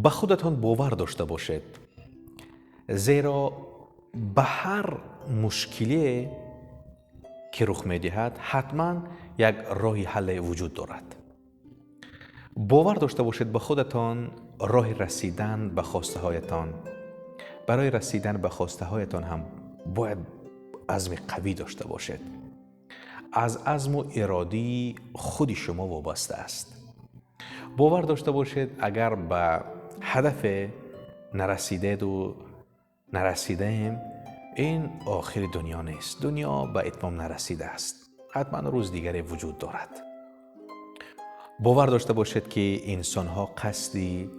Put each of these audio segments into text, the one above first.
به خودتان باور داشته باشید، زیرا به هر مشکلی که رخ می‌دهد حتما یک راه حل وجود دارد. باور داشته باشید به خودتان، راه رسیدن به خواسته هایتان. برای رسیدن به خواسته هایتان هم باید عزم قوی داشته باشید. از عزم و ارادی خود شما وابسته است. باور داشته باشید اگر به هدف نرسیدید و نرسیدیم، این آخر دنیا نیست. دنیا به اتمام نرسیده است. حتما روز دیگری وجود دارد. باور داشته باشید که انسان ها قصدی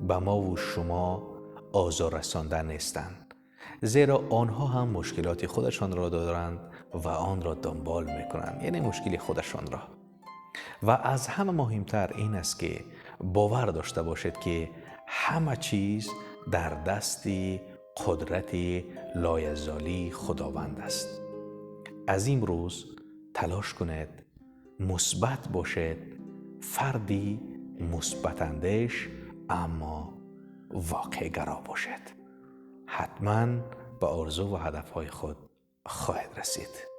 به ما و شما آزار رساندن نیستند، زیرا آنها هم مشکلات خودشان را دارند و آن را دنبال میکنند، یعنی مشکل خودشان را. و از همه مهمتر این است که باور داشته باشید که همه چیز در دست قدرت لایزالی خداوند است. از این روز تلاش کنید مثبت باشید، فردی مثبت اندیش اما واقع گرا باشید. حتما به آرزو و هدفهای خود خواهید رسید.